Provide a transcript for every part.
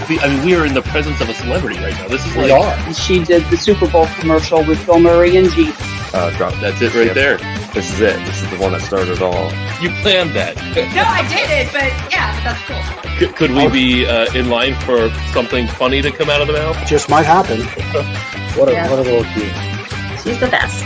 we are in the presence of a celebrity right now. This is We are. She did the Super Bowl commercial with Bill Murray and Jeep. That's it right there. This is it. This is the one that started it all. You planned that. No, I didn't, but yeah, that's cool. Could we be in line for something funny to come out of the mouth? Just might happen. What a little cute. She's the best.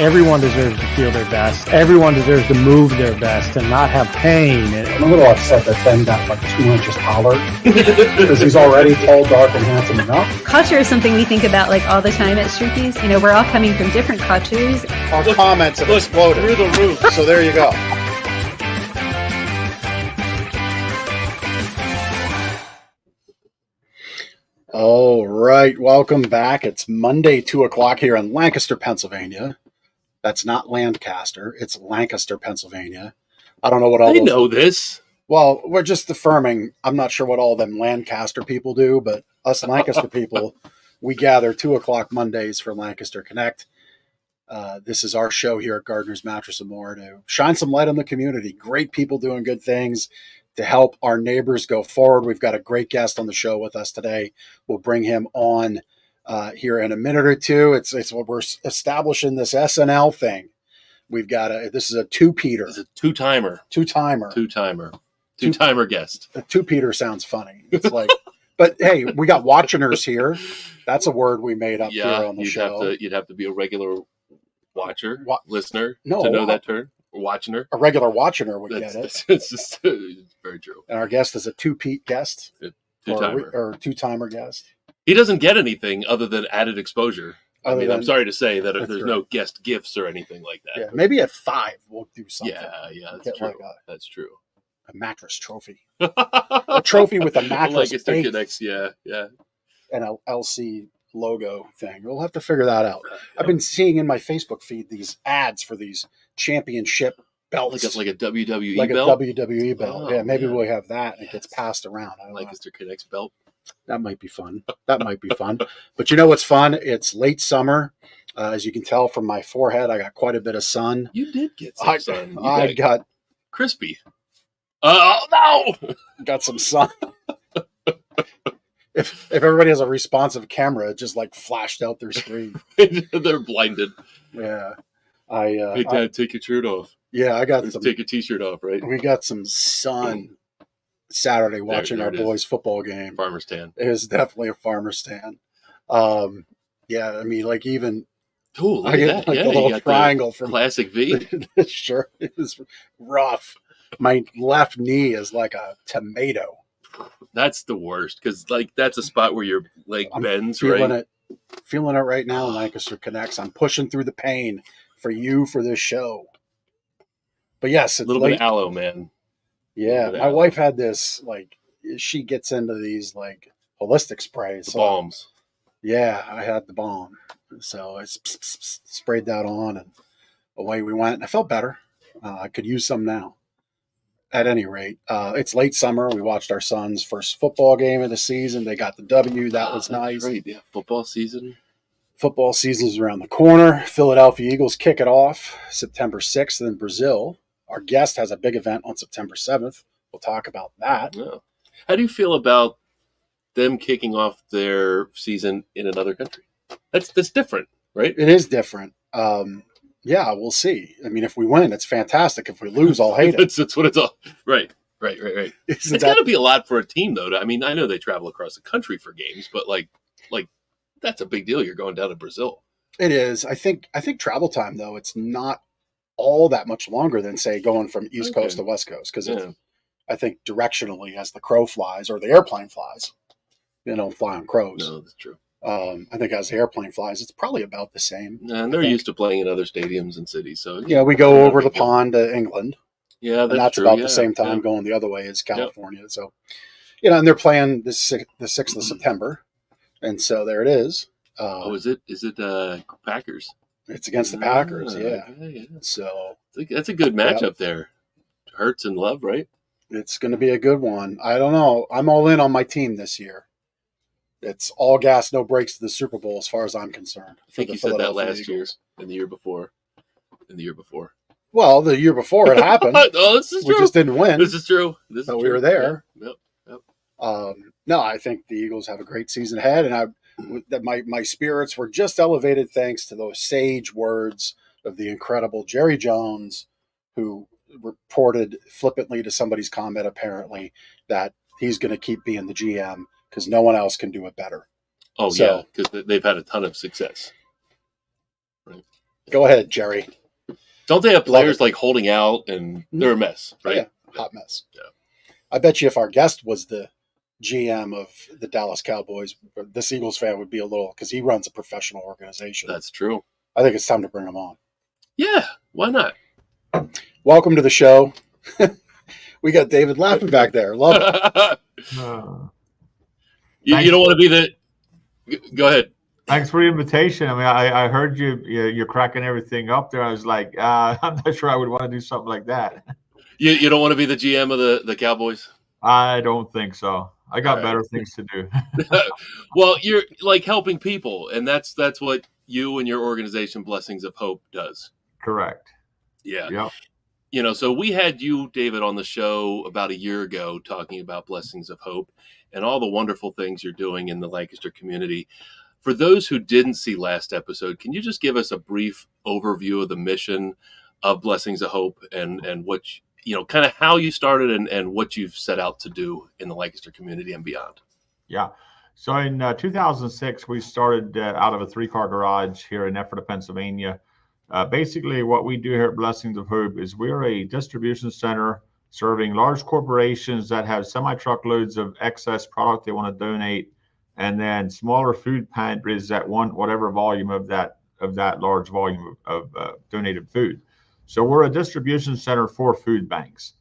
Everyone deserves to feel their best. Everyone deserves to move their best and not have pain. I'm a little upset that Ben got like 2 inches taller because he's already tall, dark, and handsome enough. Culture is something we think about like all the time at Shruki's. You know, we're all coming from different cultures. Our comments have exploded through the roof. So there you go. All right, welcome back. It's Monday, 2 o'clock here in Lancaster, Pennsylvania. That's not Lancaster, it's Lancaster, Pennsylvania. I don't know what all I know this. Well, we're just affirming. I'm not sure what all them Lancaster people do, but us Lancaster people, we gather 2 o'clock Mondays for Lancaster Connect. This is our show here at Gardner's Mattress and More to shine some light on the community. Great people doing good things to help our neighbors go forward. We've got a great guest on the show with us today. We'll bring him on here in a minute or two. It's what we're establishing this SNL thing. We've got this is a two-peter. It's a two-timer guest. A two-peter sounds funny. It's like, but hey, we got watchers here. That's a word we made up here on the show. You'd have to be a regular listener to No, know that term. Watchiner. A regular watcher would get it. It's very true. And our guest is a two-peat guest. Two-timer. Or two-timer guest. He doesn't get anything other than added exposure. I'm sorry to say that there's right. no guest gifts or anything like that. Yeah, maybe at 5 we'll do something. Yeah, that's true. Like that's true. A mattress trophy. A trophy with a mattress base. Yeah. And a LC logo thing. We'll have to figure that out. I've been seeing in my Facebook feed these ads for these championship belts. Like a WWE like belt? a WWE belt. Oh, yeah, maybe man. we'll have that and it gets passed around. I don't know. Lancaster Connects belt. That might be fun. But you know what's fun? It's late summer. As you can tell from my forehead, I got quite a bit of sun. You did get some sun. I got crispy. Oh, no! Got some sun. If everybody has a responsive camera, it just like flashed out their screen. They're blinded. Yeah. Hey, Dad, take your shirt off. Yeah, I got take your t-shirt off, right? We got some sun Saturday watching our boys' football game. Farmer's tan. It was definitely a farmer's tan. Yeah, I mean, like even cool. I get like a little triangle from classic V. Sure, it was rough. My left knee is like a tomato. That's the worst because like that's a spot where your leg bends, feeling right? Feeling it right now. Lancaster Connects. I'm pushing through the pain for you for this show. But yes, it's a little bit of aloe, man. Yeah, my wife had this like she gets into these like holistic sprays. The balms. Yeah, I had the balm, so I sprayed that on, and away we went. And I felt better. I could use some now. At any rate, it's late summer. We watched our son's first football game of the season. They got the W. That was nice. Great. Yeah, football season. Football season is around the corner. Philadelphia Eagles kick it off September 6th in Brazil. Our guest has a big event on September 7th. We'll talk about that. Yeah. How do you feel about them kicking off their season in another country? That's different, right? It is different. Yeah, we'll see. I mean, if we win, it's fantastic. If we lose, I'll hate it. That's what it's all. Right. It's got to be a lot for a team, though. I mean, I know they travel across the country for games, but like that's a big deal. You're going down to Brazil. It is. I think travel time, though, it's not all that much longer than, say, going from East Coast to West Coast. Because I think directionally, as the crow flies or the airplane flies, they don't fly on crows. No, that's true. I think as the airplane flies, it's probably about the same. And they're used to playing in other stadiums and cities. So yeah, we go over the pond to England. Yeah, that's true. about the same time going the other way as California. Yep. So, and they're playing the 6th of September. And so there it is. Is it Packers? It's against the Packers, yeah. So that's a good matchup there. Hurts and Love, right? It's going to be a good one. I don't know. I'm all in on my team this year. It's all gas, no brakes to the Super Bowl as far as I'm concerned. I think you said that last year and the year before. Well, the year before it happened. Oh, this is true. We just didn't win. This is true. We were there. Yep. No, I think the Eagles have a great season ahead, and that my spirits were just elevated thanks to those sage words of the incredible Jerry Jones, who reported flippantly to somebody's comment apparently that he's going to keep being the GM because no one else can do it better. Oh, So, yeah, because they've had a ton of success. Right. Go ahead, Jerry. Don't they have players like holding out, and they're a mess, right? Yeah, hot mess. Yeah. I bet you if our guest was the GM of the Dallas Cowboys, this Eagles fan would be a little, because he runs a professional organization. That's true. I think it's time to bring him on. Yeah, why not? Welcome to the show. We got David laughing back there. Love it. You don't want to be the. Go ahead. Thanks for the invitation. I mean, I heard you're cracking everything up there. I was like, I'm not sure I would want to do something like that. You don't want to be the GM of the Cowboys? I don't think so. I got better things to do. Well, you're like helping people, and that's what you and your organization, Blessings of Hope, does. Correct. Yeah. Yep. So we had you, David, on the show about a year ago talking about Blessings of Hope and all the wonderful things you're doing in the Lancaster community. For those who didn't see last episode, can you just give us a brief overview of the mission of Blessings of Hope and what, kind of how you started and what you've set out to do in the Lancaster community and beyond? Yeah. So in 2006, we started out of a 3-car garage here in Ephrata, Pennsylvania. Basically, what we do here at Blessings of Hope is we're a distribution center serving large corporations that have semi-truckloads of excess product they want to donate, and then smaller food pantries that want whatever volume of that large volume of donated food. So we're a distribution center for food banks.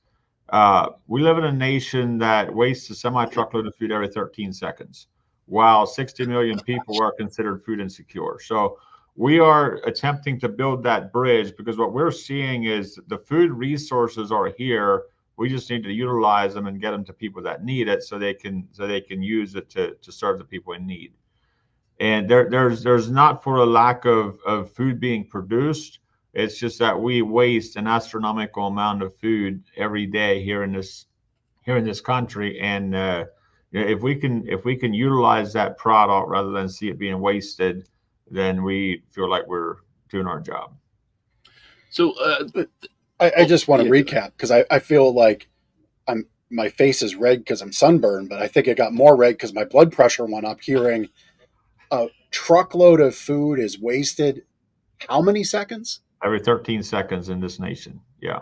We live in a nation that wastes a semi-truckload of food every 13 seconds, while 60 million people are considered food insecure. So we are attempting to build that bridge, because what we're seeing is the food resources are here. We just need to utilize them and get them to people that need it, so they can use it to serve the people in need. And there's not for a lack of food being produced. It's just that we waste an astronomical amount of food every day here in this country. And if we can utilize that product rather than see it being wasted, then we feel like we're doing our job. So I just want to recap, because I feel like my face is red because I'm sunburned, but I think it got more red because my blood pressure went up hearing a truckload of food is wasted. How many seconds? Every 13 seconds in this nation. Yeah.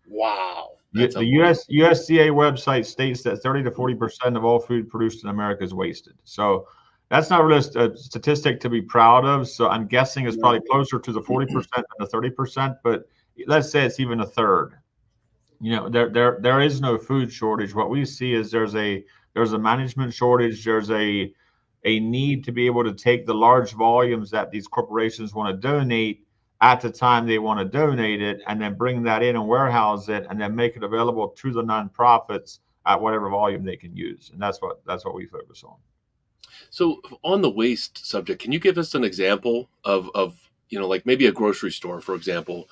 Wow. The USDA website states that 30 to 40% of all food produced in America is wasted. So that's not really a statistic to be proud of. So I'm guessing it's probably closer to the 40% than the 30%, but let's say it's even a third. There is no food shortage. What we see is there's a management shortage. There's a need to be able to take the large volumes that these corporations want to donate at the time they want to donate it, and then bring that in and warehouse it, and then make it available to the nonprofits at whatever volume they can use. And that's what we focus on. So on the waste subject, can you give us an example of like maybe a grocery store, for example?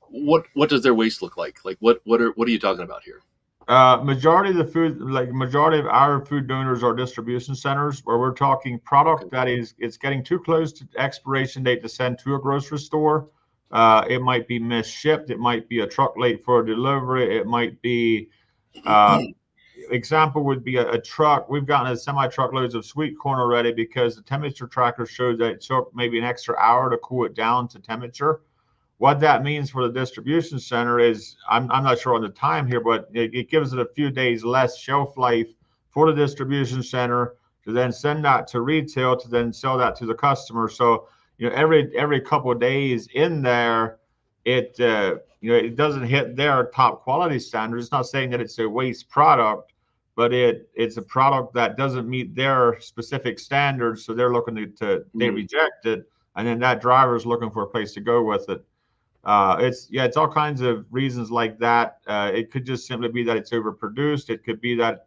What does their waste look like? Like what are you talking about here? Majority of our food donors are distribution centers, where we're talking product that it's getting too close to expiration date to send to a grocery store. It might be misshipped. It might be a truck late for a delivery. It might be, example would be a truck. We've gotten a semi-truckloads of sweet corn already because the temperature tracker showed that it took maybe an extra hour to cool it down to temperature. What that means for the distribution center is, I'm not sure on the time here, but it gives it a few days less shelf life for the distribution center to then send that to retail to then sell that to the customer. So, every couple of days in there, it doesn't hit their top quality standards. It's not saying that it's a waste product, but it's a product that doesn't meet their specific standards. So they're looking they reject it, and then that driver is looking for a place to go with it. It's all kinds of reasons like that. It could just simply be that it's overproduced. It could be that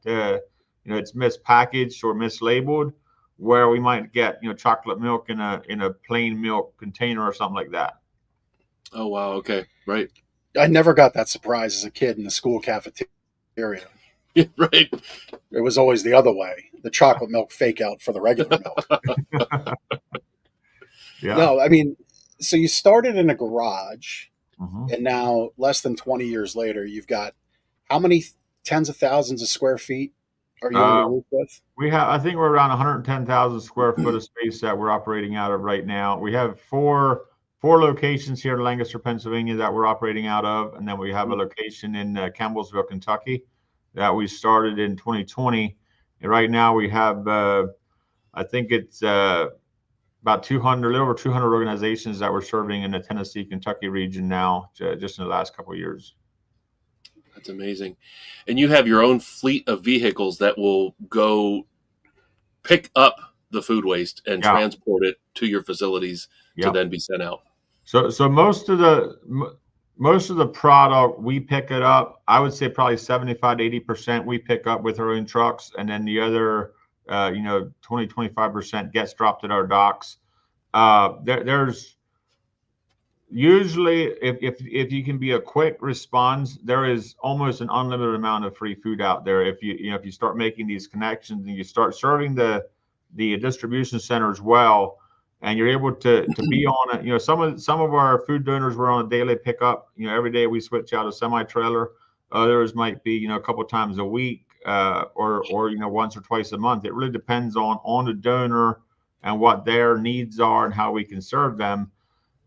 it's mispackaged or mislabeled, where we might get chocolate milk in a plain milk container or something like that. Oh wow, okay, right. I never got that surprise as a kid in the school cafeteria. Right. It was always the other way, the chocolate milk fake out for the regular milk. Yeah. No, I mean, so you started in a garage, Mhm. and now less than 20 years later, you've got how many tens of thousands of square feet are you on Uh, your roof with? I think we're around 110,000 square foot of space that we're operating out of right now. We have four locations here in Lancaster, Pennsylvania that we're operating out of, and then we have a location in Campbellsville, Kentucky that we started in 2020. And right now we have, I think it's about 200, a little over 200 organizations that we're serving in the Tennessee, Kentucky region now, just in the last couple of years. That's amazing. And you have your own fleet of vehicles that will go pick up the food waste and Yeah. transport it to your facilities to Yeah. then be sent out. So most of the product we pick it up. I would say probably 75 to 80% we pick up with our own trucks, and then the other 20-25% gets dropped at our docks. There's usually, if you can be a quick response, there is almost an unlimited amount of free food out there. If you start making these connections and you start serving the distribution center as well, and you're able to be on it. Some of our food donors were on a daily pickup. Every day we switch out a semi trailer. Others might be a couple times a week, or once or twice a month. It really depends on the donor and what their needs are and how we can serve them.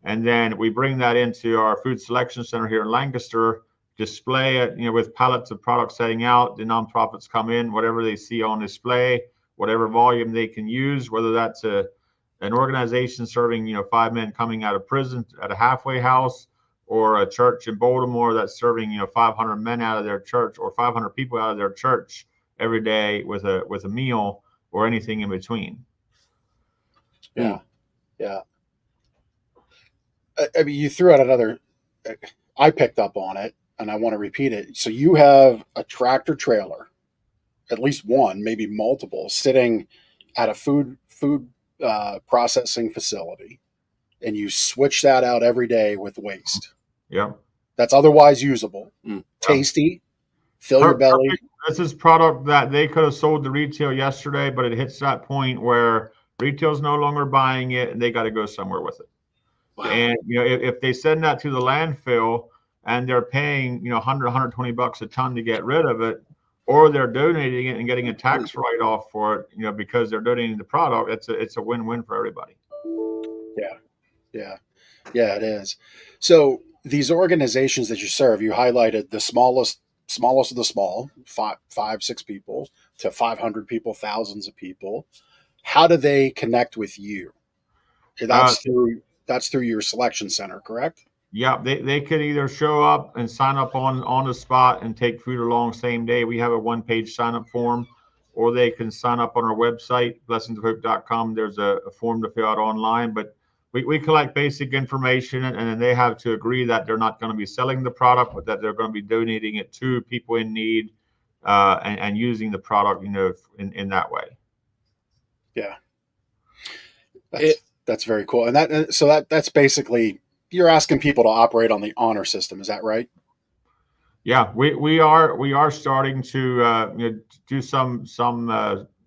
And then we bring that into our food selection center here in Lancaster, display it, with pallets of products setting out. The nonprofits come in, whatever they see on display, whatever volume they can use, whether that's an organization serving, 5 men coming out of prison at a halfway house, or a church in Baltimore that's serving, 500 men out of their church, or 500 people out of their church every day with a meal, or anything in between. Yeah. Yeah. I mean, you threw out another, I picked up on it and I want to repeat it. So you have a tractor trailer, at least one, maybe multiple, sitting at a food processing facility, and you switch that out every day with waste. Yeah. That's otherwise usable, tasty, fill your belly. This is product that they could have sold to retail yesterday, but it hits that point where retail's no longer buying it and they got to go somewhere with it. Wow. And if they send that to the landfill and they're paying $100-$120 a ton to get rid of it, or they're donating it and getting a tax write-off for it, because they're donating the product, it's a win-win for everybody. Yeah, it is. So these organizations that you serve, you highlighted the smallest of the small, 5-6 people, to 500 people, thousands of people. How do they connect with you? That's through your selection center, correct? Yeah, they could either show up and sign up on the spot and take food along same day. We have a one-page sign-up form, or they can sign up on our website, blessingsofhope.com. There's a form to fill out online, but we collect basic information, and then they have to agree that they're not going to be selling the product, but that they're going to be donating it to people in need, and using the product, in that way. Yeah. That's very cool. And that's basically, you're asking people to operate on the honor system. Is that right? Yeah, we are starting to do some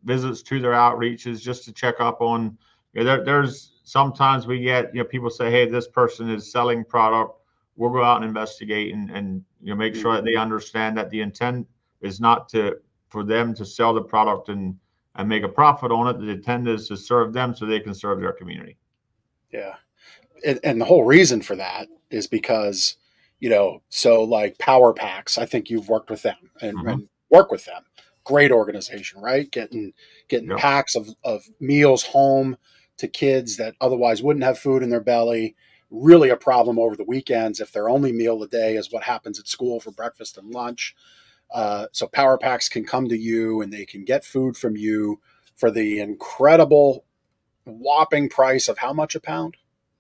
visits to their outreaches just to check up on. There's sometimes we get people say, hey, this person is selling product. We'll go out and investigate and make sure that they understand that the intent is not for them to sell the product and make a profit on it. The intent is to serve them so they can serve their community. Yeah. And the whole reason for that is because, so like Power Packs, I think you've worked with them and work with them. Great organization, right? Getting packs of meals home to kids that otherwise wouldn't have food in their belly. Really a problem over the weekends if their only meal a day is what happens at school for breakfast and lunch. So Power Packs can come to you and they can get food from you for the incredible whopping price of how much a pound?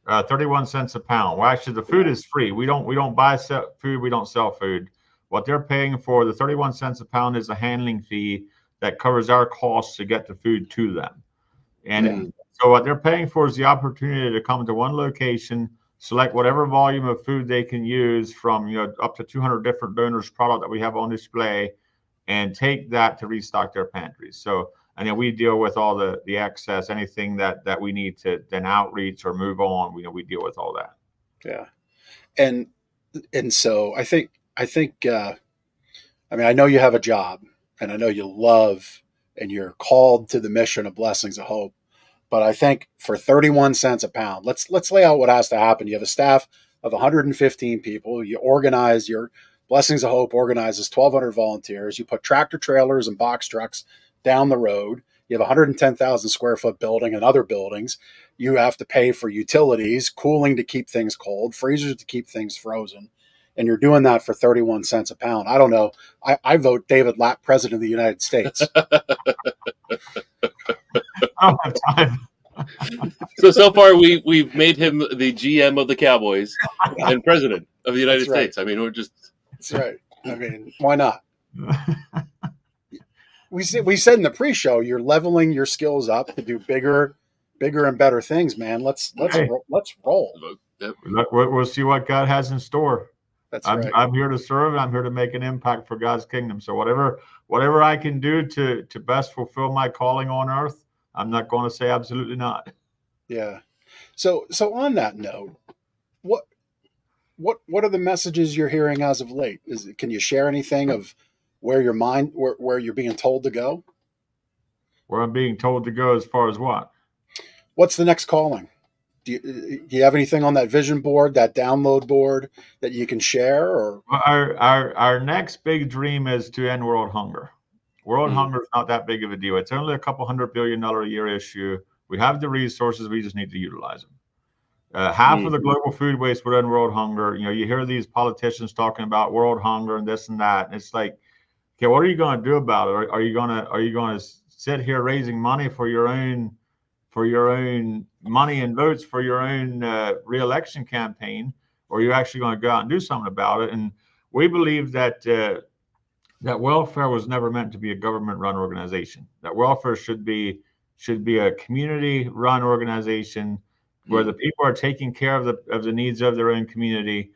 31 cents a pound. Well, actually, the food is free. We don't buy food. We don't sell food. What they're paying for, the 31 cents a pound, is a handling fee that covers our costs to get the food to them. And so what they're paying for is the opportunity to come to one location, select whatever volume of food they can use from up to 200 different donors' product that we have on display, and take that to restock their pantries. So, and then we deal with all the excess, anything that we need to then outreach or move on. We deal with all that. Yeah. And so I think I mean, I know you have a job, and I know you love and you're called to the mission of Blessings of Hope. But I think for 31 cents a pound, let's lay out what has to happen. You have a staff of 115 people. You organize your Blessings of Hope organizes 1,200 volunteers. You put tractor trailers and box trucks down the road. You have a 110,000 square foot building and other buildings. You have to pay for utilities, cooling to keep things cold, freezers to keep things frozen. And you're doing that for 31 cents a pound. I don't know. I vote David Lapp, President of the United States. I don't have time. So far we've made him the GM of the Cowboys and President of the United States. I mean, we're just. That's right. I mean, why not? We said in the pre-show, you're leveling your skills up to do bigger and better things, man. Let's roll. Yep. Look, we'll see what God has in store. That's right. I'm here to serve. I'm here to make an impact for God's kingdom. So whatever I can do to best fulfill my calling on earth, I'm not going to say absolutely not. Yeah. So on that note, what are the messages you're hearing as of late? Can you share anything of where you're being told to go? Where I'm being told to go as far as what? What's the next calling? Do you have anything on that vision board, that download board that you can share? Or our next big dream is to end world hunger. World hunger is not that big of a deal. It's only a couple $100 billion a year issue. We have the resources. We just need to utilize them. Half of the global food waste would end world hunger. You hear these politicians talking about world hunger and this and that. And it's like, okay, what are you going to do about it? Are you going to sit here raising money for your own money and votes for your own re-election campaign, or are you actually going to go out and do something about it? And we believe that that welfare was never meant to be a government-run organization. That welfare should be a community-run organization where the people are taking care of the needs of their own community,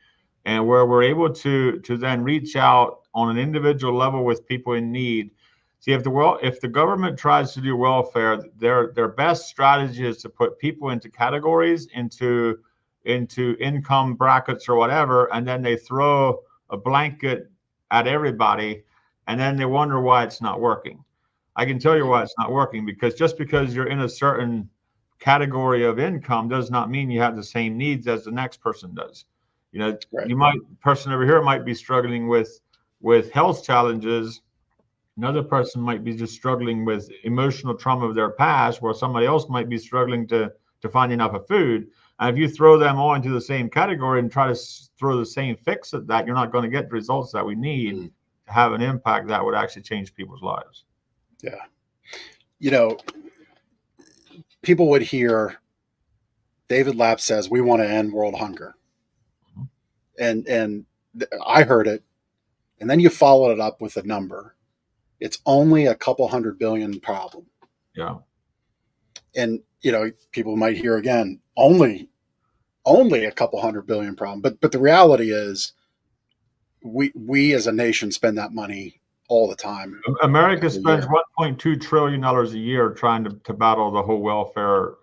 and where we're able to then reach out on an individual level with people in need. See, if the government tries to do welfare, their best strategy is to put people into categories, into income brackets or whatever, and then they throw a blanket at everybody, and then they wonder why it's not working. I can tell you why it's not working, because just because you're in a certain category of income does not mean you have the same needs as the next person does. The person over here might be struggling with health challenges. Another person might be just struggling with emotional trauma of their past, where somebody else might be struggling to find enough of food. And if you throw them all into the same category and try to throw the same fix at that, you're not going to get the results that we need to have an impact that would actually change people's lives. Yeah. People would hear David Lapp says, we want to end world hunger. And I heard it. And then you followed it up with a number. It's only a couple $100 billion problem. Yeah. And, people might hear again, only a couple $100 billion problem. But the reality is we as a nation spend that money all the time. America spends $1.2 trillion a year trying to battle the whole welfare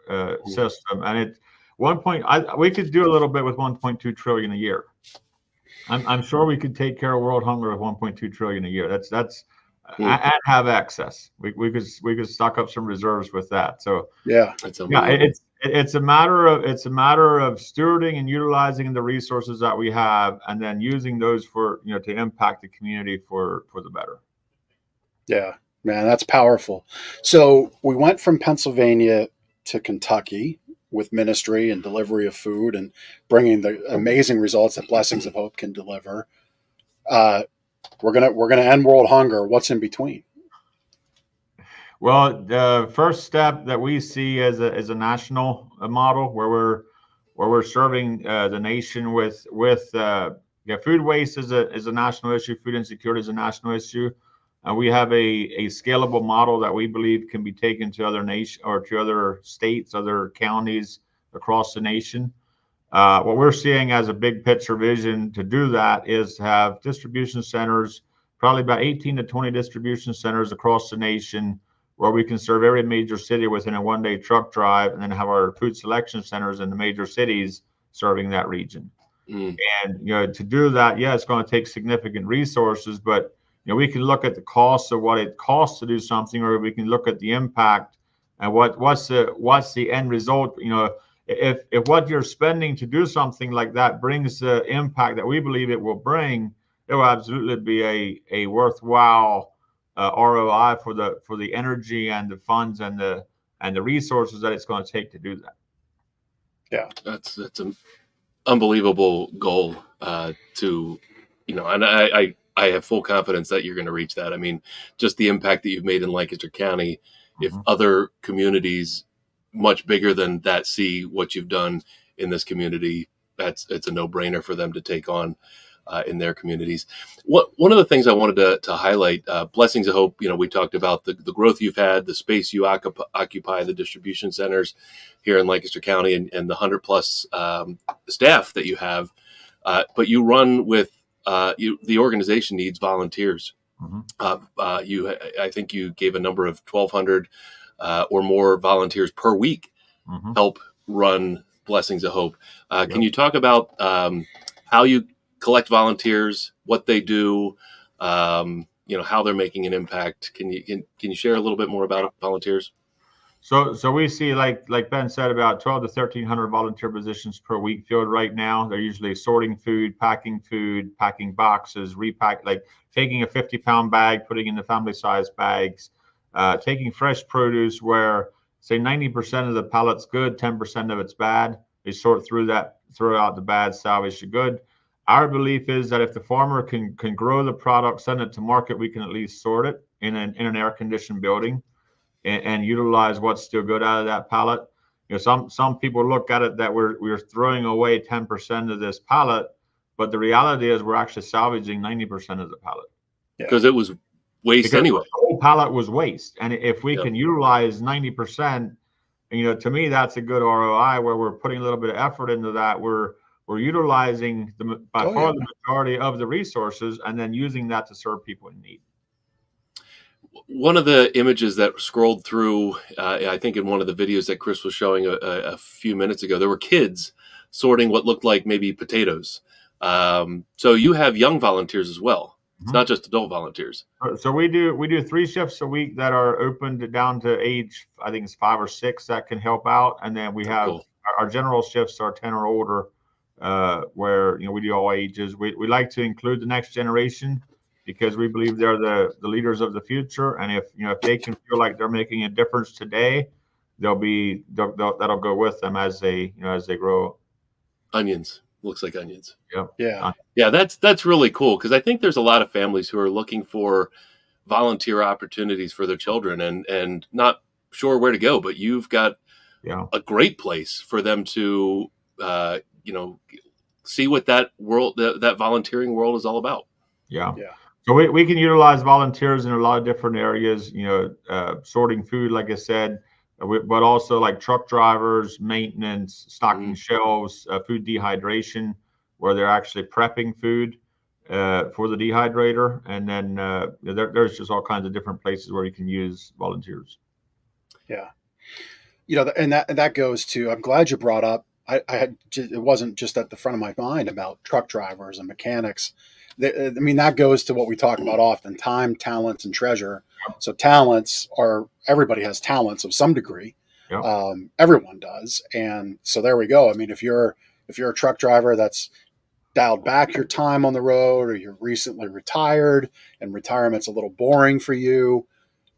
system. And we could do a little bit with 1.2 trillion a year. I'm sure we could take care of world hunger with 1.2 trillion a year. That's and have access. We could stock up some reserves with that. So it's a matter of stewarding and utilizing the resources that we have, and then using those for to impact the community for the better. Yeah, man, that's powerful. So we went from Pennsylvania to Kentucky with ministry and delivery of food and bringing the amazing results that Blessings of Hope can deliver. We're gonna end world hunger. What's in between? Well, the first step that we see as a national model where we're serving the nation with food waste is a national issue. Food insecurity is a national issue. We have a scalable model that we believe can be taken to other nation or to other states, other counties across the nation. What we're seeing as a big picture vision to do that is to have distribution centers probably about 18 to 20 distribution centers across the nation where we can serve every major city within a one-day truck drive, and then have our food selection centers in the major cities serving that region. And to do that, yeah, it's going to take significant resources, but we can look at the cost of what it costs to do something, or we can look at the impact and what's the end result. If what you're spending to do something like that brings the impact that we believe it will bring, it will absolutely be a worthwhile ROI for the energy and the funds and the resources that it's going to take to do that. Yeah, that's an unbelievable goal to, and I have full confidence that you're going to reach that. I mean, just the impact that you've made in Lancaster County, if other communities much bigger than that see what you've done in this community, it's a no-brainer for them to take on in their communities. One of the things I wanted to highlight, Blessings of Hope, we talked about the growth you've had, the space you occupy, the distribution centers here in Lancaster County, and the 100+ staff that you have. But you run with, the organization needs volunteers. I think you gave a number of 1,200 or more volunteers per week help run Blessings of Hope. Can you talk about how you collect volunteers, what they do, how they're making an impact? Can you share a little bit more about volunteers? So we see, like Ben said, about 12 to 1,300 volunteer positions per week filled right now. They're usually sorting food, packing boxes, like taking a 50-pound bag, putting in the family-sized bags, taking fresh produce where, say, 90% of the pallet's good, 10% of it's bad. They sort through that, throw out the bad, salvage the good. Our belief is that if the farmer can grow the product, send it to market, we can at least sort it in an air-conditioned building and utilize what's still good out of that pallet. Some people look at it that we're throwing away 10% of this pallet, but the reality is we're actually salvaging 90% of the pallet. Because it was waste anyway. The whole pallet was waste. And if we can utilize 90%, to me, that's a good ROI where we're putting a little bit of effort into that. We're utilizing by far the majority of the resources and then using that to serve people in need. One of the images that scrolled through, I think in one of the videos that Chris was showing a few minutes ago, there were kids sorting what looked like maybe potatoes. So you have young volunteers as well. It's not just adult volunteers. So we do 3 shifts a week that are open down to age, I think it's 5 or 6 that can help out. And then we have our general shifts are 10 or older, where we do all ages. We like to include the next generation because we believe they're the leaders of the future. And if they can feel like they're making a difference today, that'll go with them as they grow. Onions. Looks like onions. Yeah. That's really cool, because I think there's a lot of families who are looking for volunteer opportunities for their children and not sure where to go, but you've got a great place for them to see what that world, that volunteering world is all about. Yeah. So we can utilize volunteers in a lot of different areas, sorting food, like I said, but also like truck drivers, maintenance, stocking shelves, food dehydration, where they're actually prepping food for the dehydrator. And then there's just all kinds of different places where you can use volunteers. Yeah. And that goes to, I'm glad you brought up, it wasn't just at the front of my mind about truck drivers and mechanics. That goes to what we talk about often: time, talents, and treasure. So talents everybody has talents of some degree. Everyone does. And so there we go. If you're a truck driver that's dialed back your time on the road, or you're recently retired and retirement's a little boring for you,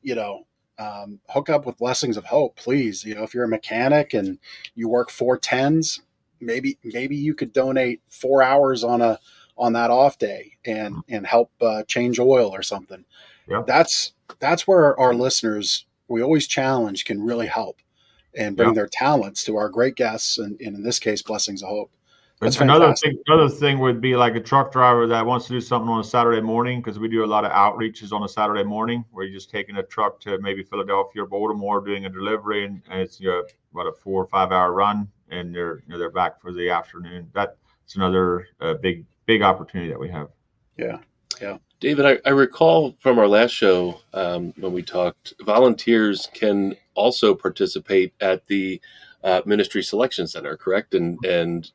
hook up with Blessings of Hope, please. If you're a mechanic and you work 4 10s, maybe you could donate 4 hours on that off day and help change oil or something. That's where our listeners, we always challenge, can really help and bring their talents to our great guests, and in this case, Blessings of Hope. That's fantastic. Another thing would be like a truck driver that wants to do something on a Saturday morning, because we do a lot of outreaches on a Saturday morning where you're just taking a truck to maybe Philadelphia or Baltimore, doing a delivery, and it's about a 4 or 5 hour run, and they're back for the afternoon. That's another big opportunity that we have. Yeah. David, I recall from our last show when we talked, volunteers can also participate at the Ministry Selection Center, correct? And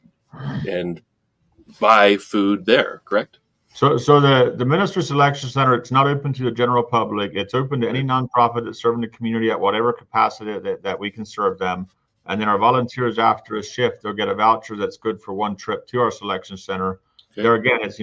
buy food there, correct? So the Ministry Selection Center, it's not open to the general public. It's open to any nonprofit that's serving the community at whatever capacity that we can serve them. And then our volunteers after a shift, they'll get a voucher that's good for one trip to our selection center. Okay. There again, it's,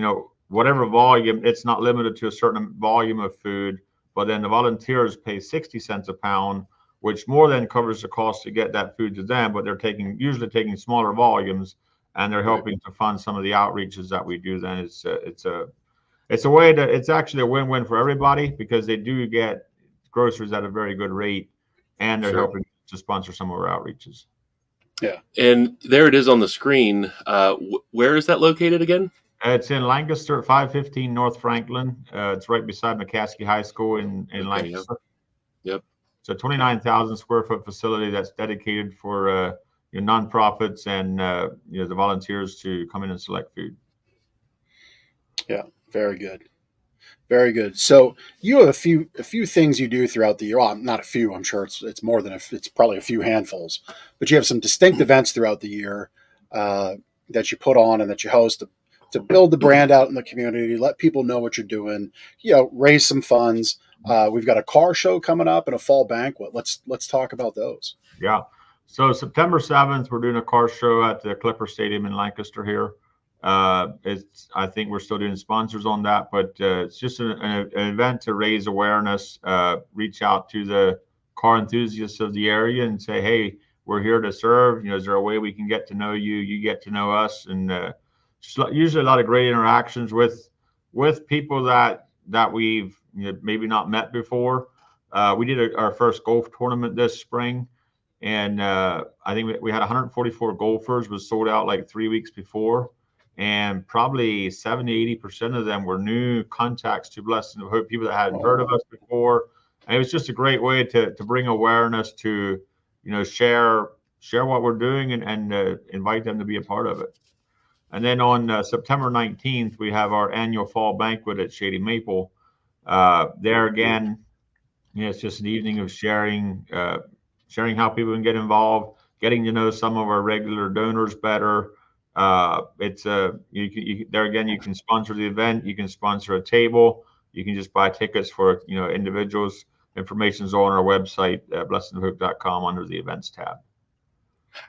whatever volume, it's not limited to a certain volume of food, but then the volunteers pay 60 cents a pound, which more than covers the cost to get that food to them, but they're usually taking smaller volumes, and they're helping to fund some of the outreaches that we do. Then it's a way that it's actually a win-win for everybody, because they do get groceries at a very good rate, and they're helping to sponsor some of our outreaches. Yeah. And there it is on the screen. Where is that located again? It's in Lancaster, 515 North Franklin. It's right beside McCaskey High School in Lancaster. Yep. It's a 29,000 square foot facility that's dedicated for your nonprofits and the volunteers to come in and select food. Yeah, very good. Very good. So you have a few things you do throughout the year. Well, not a few. I'm sure it's more than it's probably a few handfuls. But you have some distinct events throughout the year that you put on and that you host to build the brand out in the community, let people know what you're doing. Raise some funds. We've got a car show coming up and a fall banquet. Let's talk about those. Yeah. So September 7th, we're doing a car show at the Clipper Stadium in Lancaster here. I think we're still doing sponsors on that, but it's just an event to raise awareness, reach out to the car enthusiasts of the area and say, hey, we're here to serve. Is there a way we can get to know you? You get to know us, and just usually a lot of great interactions with people that we've maybe not met before. We did our first golf tournament this spring, and I think we had 144 golfers. Was sold out like 3 weeks before. And probably 70-80% of them were new contacts to Blessings of Hope, people that hadn't heard of us before. And it was just a great way to bring awareness to, share what we're doing and invite them to be a part of it. And then on September 19th, we have our annual fall banquet at Shady Maple. There again, it's just an evening of sharing how people can get involved, getting to know some of our regular donors better. You can sponsor the event, you can sponsor a table, you can just buy tickets for individuals. Information's on our website, blessingsofhope.com, under the events tab.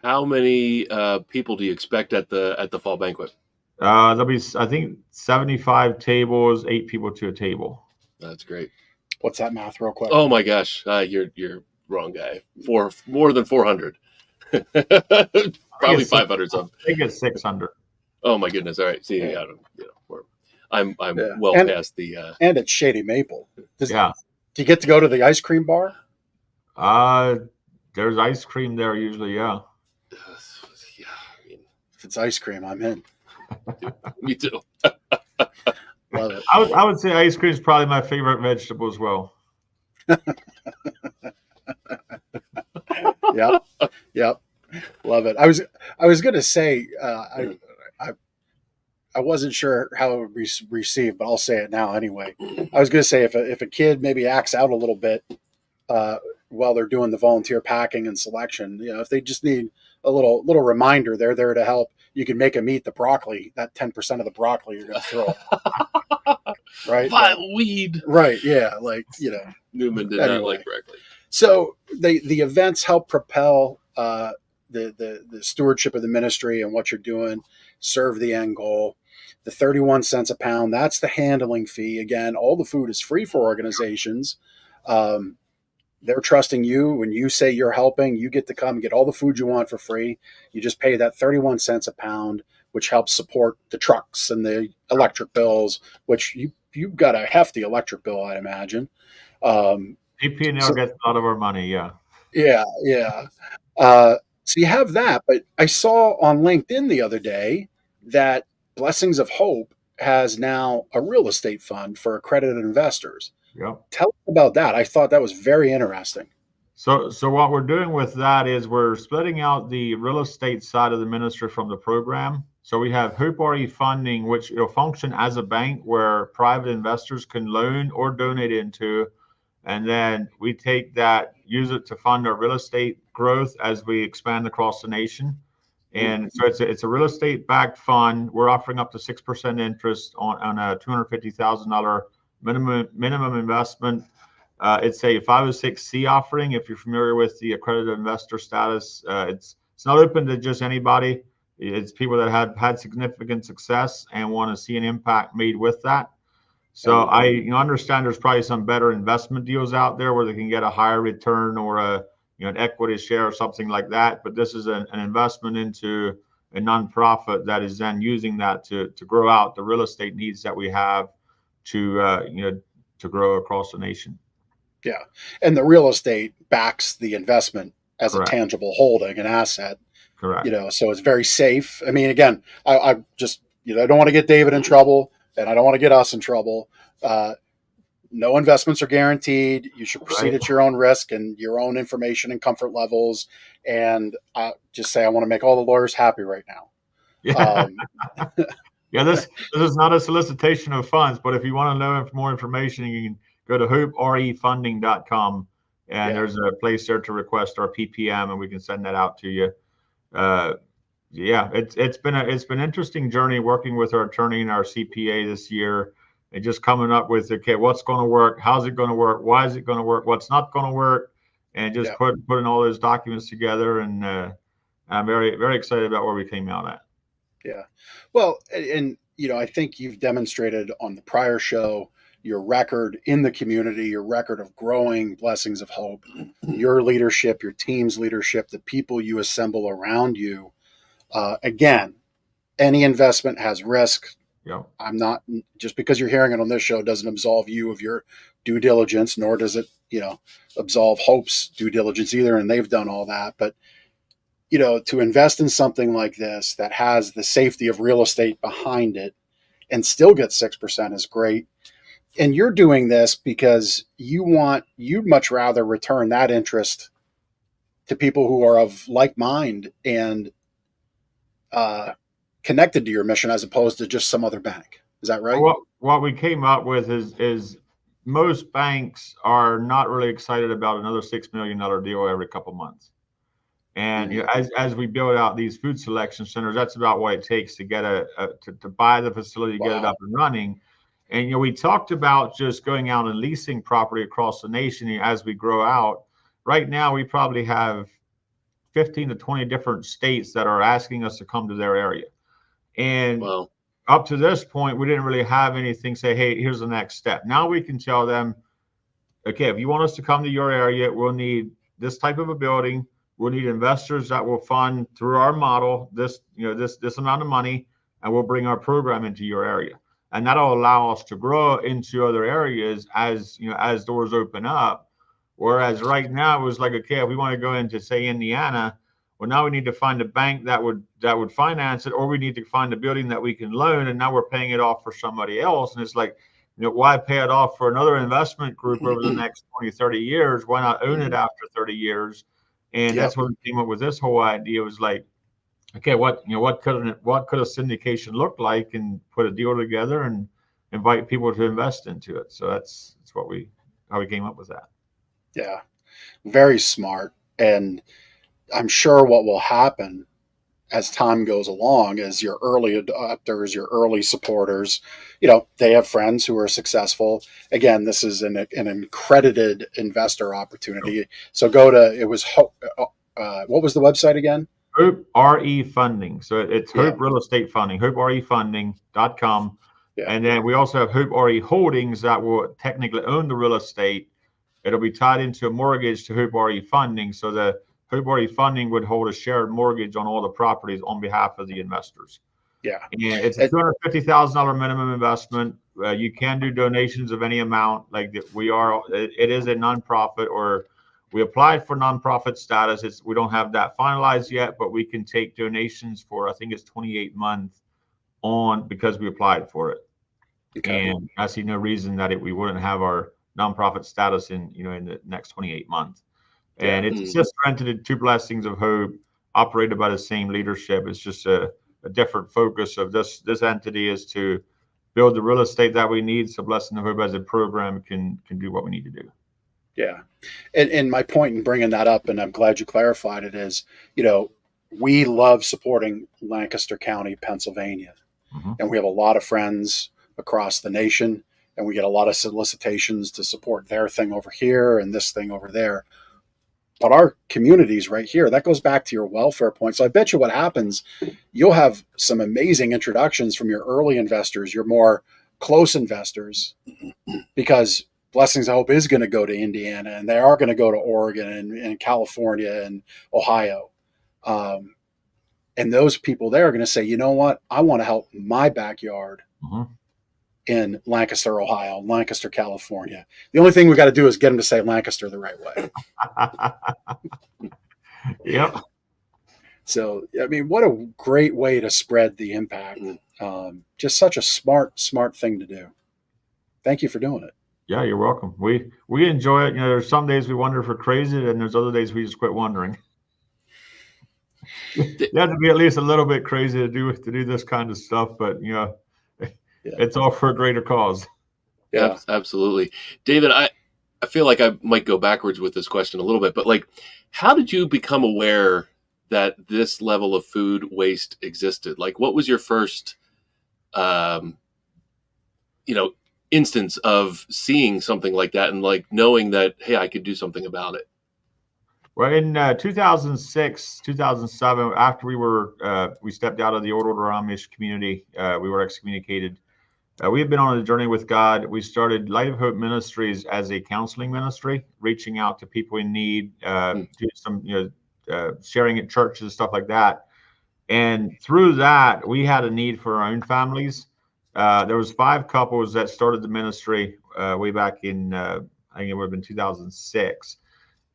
How many people do you expect at the fall banquet? There'll be, I think, 75 tables, 8 people to a table. That's great. What's that math real quick? Oh my gosh, you're wrong guy. More than 400. Probably 500 something. I think it's 600. Oh my goodness! All right, see, I'm well past the. And it's Shady Maple. Do Yeah. you get to go to the ice cream bar? There's ice cream there usually. Yeah. Yeah, If it's ice cream, I'm in. me too. Love it. I would say ice cream is probably my favorite vegetable as well. Yep. Love it. I was going to say I wasn't sure how it would be received, but I'll say it now anyway. I was going to say if a kid maybe acts out a little bit while they're doing the volunteer packing and selection, if they just need a little reminder, they're there to help. You can make them eat the broccoli, that 10% of the broccoli you're going to throw. Right? Vile weed. Right. Yeah. Newman did not like broccoli. So the events help propel the stewardship of the ministry and what you're doing, serve the end goal. The 31 cents a pound, that's the handling fee. Again, all the food is free for organizations. They're trusting you. When you say you're helping, you get to come and get all the food you want for free. You just pay that 31 cents a pound, which helps support the trucks and the electric bills, which you've got a hefty electric bill, I'd imagine. DP&L gets a lot of our money, yeah. Yeah. So you have that, but I saw on LinkedIn the other day that Blessings of Hope has now a real estate fund for accredited investors. Yep. Tell us about that. I thought that was very interesting. So what we're doing with that is we're splitting out the real estate side of the ministry from the program. So we have Hope RE Funding, which will function as a bank where private investors can loan or donate into. And then we take that, use it to fund our real estate growth as we expand across the nation. And so it's a real estate backed fund. We're offering up to 6% interest on a $250,000 minimum investment. It's a 506C offering. If you're familiar with the accredited investor status, it's not open to just anybody. It's people that have had significant success and want to see an impact made with that. So I understand there's probably some better investment deals out there where they can get a higher return or an equity share or something like that. But this is an investment into a nonprofit that is then using that to grow out the real estate needs that we have to grow across the nation. Yeah. And the real estate backs the investment as Correct. a tangible holding, an asset. Correct. So it's very safe. I mean, again, I just, I don't want to get David in trouble and I don't want to get us in trouble. No investments are guaranteed. You should proceed at your own risk and your own information and comfort levels. And just say, I want to make all the lawyers happy right now. Yeah. Yeah, this is not a solicitation of funds, but if you want to know more information, you can go to hoperefunding.com and there's a place there to request our PPM and we can send that out to you. It's been an interesting journey working with our attorney and our CPA this year and just coming up with, okay, what's going to work? How's it going to work? Why is it going to work? What's not going to work? And just putting all those documents together. And I'm very, very excited about where we came out at. Yeah. Well, and, I think you've demonstrated on the prior show your record in the community, your record of growing Blessings of Hope, your leadership, your team's leadership, the people you assemble around you. Again, any investment has risk. Yeah. I'm not, just because you're hearing it on this show doesn't absolve you of your due diligence, nor does it, absolve Hope's due diligence either. And they've done all that. But, to invest in something like this that has the safety of real estate behind it and still get 6% is great. And you're doing this because you'd much rather return that interest to people who are of like mind and connected to your mission as opposed to just some other bank. Is that right? What we came up with is most banks are not really excited about another $6 million deal every couple months. And as we build out these food selection centers, that's about what it takes to get to buy the facility, get it up and running. And we talked about just going out and leasing property across the nation as we grow out. Right now, we probably have 15 to 20 different states that are asking us to come to their area. And up to this point, we didn't really have anything say, hey, here's the next step. Now we can tell them, okay, if you want us to come to your area, we'll need this type of a building. We'll need investors that will fund through our model this amount of money, and we'll bring our program into your area. And that'll allow us to grow into other areas as doors open up. Whereas right now it was like, okay, if we want to go into, say, Indiana, well, now we need to find a bank that would finance it, or we need to find a building that we can loan, and now we're paying it off for somebody else. And it's like, why pay it off for another investment group over the next 20, 30 years? Why not own it after 30 years? And that's when we came up with this whole idea. It was like, okay, what could a syndication look like, and put a deal together and invite people to invest into it. So that's how we came up with that. Yeah, very smart. And I'm sure what will happen as time goes along is your early adopters, your early supporters, they have friends who are successful. Again, this is an accredited investor opportunity. So go to, it was, what was the website again? Hope RE Funding. So it's Hope Real Estate Funding, hoperefunding.com. Yeah. And then we also have Hope RE Holdings that will technically own the real estate. It'll be tied into a mortgage to Hope RE Funding. So the Hope RE Funding would hold a shared mortgage on all the properties on behalf of the investors. Yeah. And it's a $250,000 minimum investment. You can do donations of any amount. Like it is a nonprofit, or we applied for nonprofit status. We don't have that finalized yet, but we can take donations for, I think it's 28 months on, because we applied for it. Okay. And I see no reason that we wouldn't have our nonprofit status in the next 28 months. And it's a sister entity to Blessings of Hope, operated by the same leadership. It's just a a different focus of this entity is to build the real estate that we need so Blessing of Hope as a program can do what we need to do. Yeah. And my point in bringing that up, and I'm glad you clarified it, is, we love supporting Lancaster County, Pennsylvania. Mm-hmm. And we have a lot of friends across the nation, and we get a lot of solicitations to support their thing over here and this thing over there. But our communities right here, that goes back to your welfare point. So I bet you what happens, you'll have some amazing introductions from your early investors, your more close investors, because Blessings of Hope is going to go to Indiana, and they are going to go to Oregon and California and Ohio. And those people there are going to say, you know what? I want to help my backyard in Lancaster, Ohio, Lancaster, California. The only thing we got to do is get them to say Lancaster the right way. Yep. So, I mean, what a great way to spread the impact. Just such a smart thing to do. Thank you for doing it. Yeah, you're welcome. We enjoy it. There's some days we wonder if we're crazy, and there's other days we just quit wondering. You have to be at least a little bit crazy to do this kind of stuff, but it's all for a greater cause. Yeah, absolutely. David, I feel like I might go backwards with this question a little bit, but how did you become aware that this level of food waste existed? What was your first, instance of seeing something like that and knowing that, hey, I could do something about it? Well, in 2006, 2007, after we stepped out of the old order Amish community, we were excommunicated. We had been on a journey with God. We started Light of Hope Ministries as a counseling ministry, reaching out to people in need, doing some, sharing at churches and stuff like that. And through that, we had a need for our own families. There was 5 couples that started the ministry way back in, I think it would have been 2006.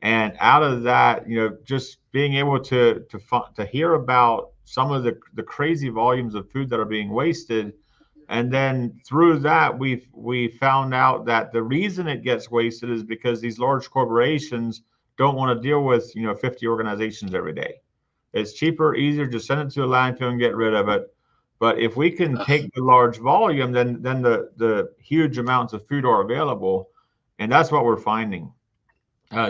And out of that, just being able to hear about some of the crazy volumes of food that are being wasted. And then through that, we found out that the reason it gets wasted is because these large corporations don't want to deal with, 50 organizations every day. It's cheaper, easier to send it to a landfill and get rid of it. But if we can take the large volume, then the huge amounts of food are available. And that's what we're finding.